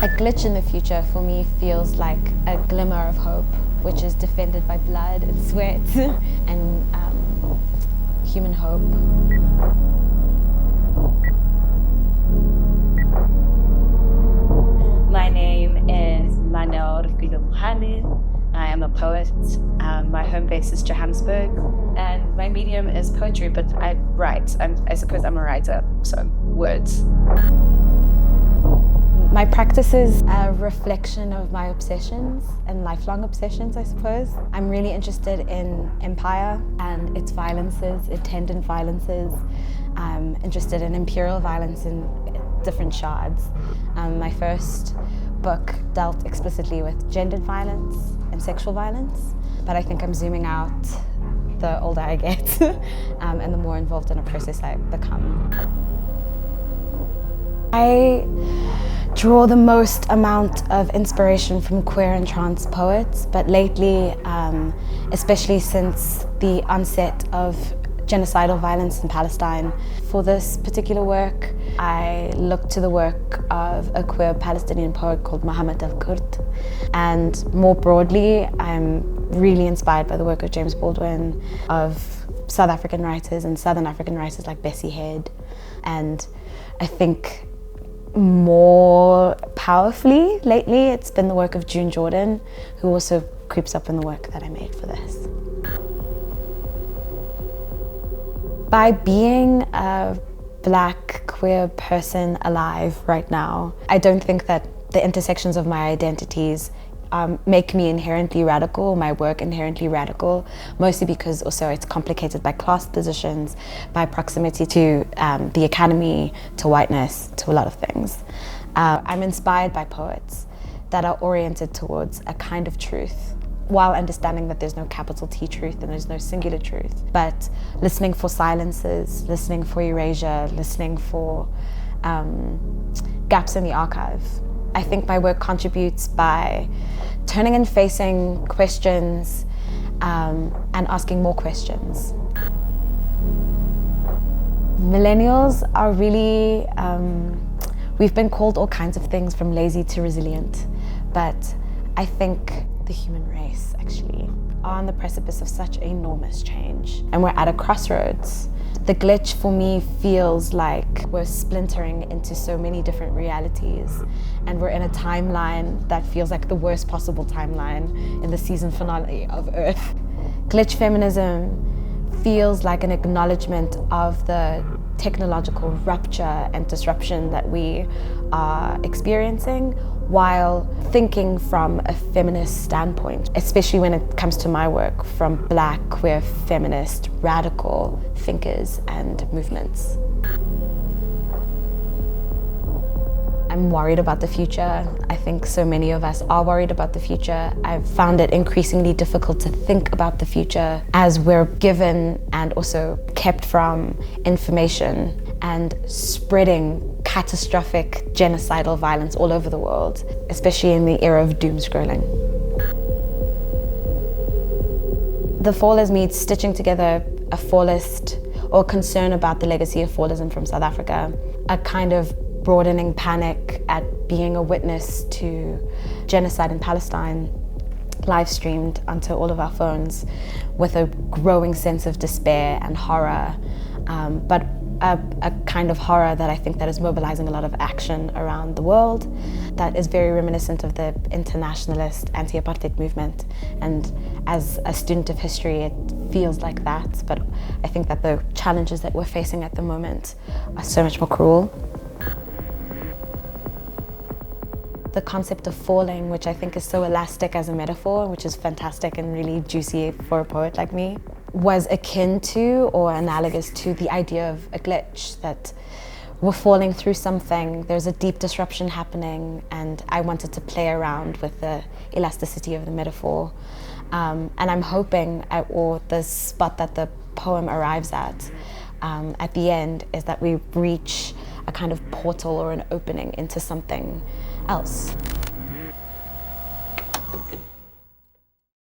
A glitch in the future for me feels like a glimmer of hope, which is defended by blood and sweat and human hope. My name is Maneo Mohale. I am a poet. My home base is Johannesburg, and my medium is poetry, but I write. I suppose I'm a writer, so words. My practice is a reflection of my obsessions and lifelong obsessions, I suppose. I'm really interested in empire and its violences, attendant violences. I'm interested in imperial violence in different shards. My first book dealt explicitly with gendered violence and sexual violence, but I think I'm zooming out the older I get and the more involved in a process I become. I draw the most amount of inspiration from queer and trans poets, but lately, especially since the onset of genocidal violence in Palestine, for this particular work, I looked to the work of a queer Palestinian poet called Mohammed al-Kurd. And more broadly, I'm really inspired by the work of James Baldwin, of South African writers and Southern African writers like Bessie Head. And I think more powerfully lately, it's been the work of June Jordan, who also creeps up in the work that I made for this. By being a Black queer person alive right now, I don't think that the intersections of my identities make me inherently radical, my work inherently radical, mostly because also it's complicated by class positions, by proximity to the academy, to whiteness, to a lot of things. I'm inspired by poets that are oriented towards a kind of truth, while understanding that there's no capital T truth and there's no singular truth, but listening for silences, listening for erasure, listening for gaps in the archive. I think my work contributes by turning and facing questions and asking more questions. Millennials are really, we've been called all kinds of things, from lazy to resilient, but I think the human race actually are on the precipice of such enormous change, and we're at a crossroads. The glitch for me feels like we're splintering into so many different realities, and we're in a timeline that feels like the worst possible timeline in the season finale of Earth. Glitch feminism feels like an acknowledgement of the technological rupture and disruption that we are experiencing, while thinking from a feminist standpoint, especially when it comes to my work, from Black, queer, feminist, radical thinkers and movements. I'm worried about the future. I think so many of us are worried about the future. I've found it increasingly difficult to think about the future as we're given and also kept from information and spreading catastrophic genocidal violence all over the world, especially in the era of doom scrolling. The Fall is me stitching together a fallist, or concern about the legacy of fallism from South Africa, a kind of broadening panic at being a witness to genocide in Palestine, live streamed onto all of our phones, with a growing sense of despair and horror, but a kind of horror that I think that is mobilizing a lot of action around the world, that is very reminiscent of the internationalist anti-apartheid movement. And as a student of history, it feels like that, but I think that the challenges that we're facing at the moment are so much more cruel. The concept of falling, which I think is so elastic as a metaphor, which is fantastic and really juicy for a poet like me, was akin to or analogous to the idea of a glitch, that we're falling through something, there's a deep disruption happening, and I wanted to play around with the elasticity of the metaphor. And I'm hoping, or the spot that the poem arrives at the end, is that we reach a kind of portal or an opening into something else.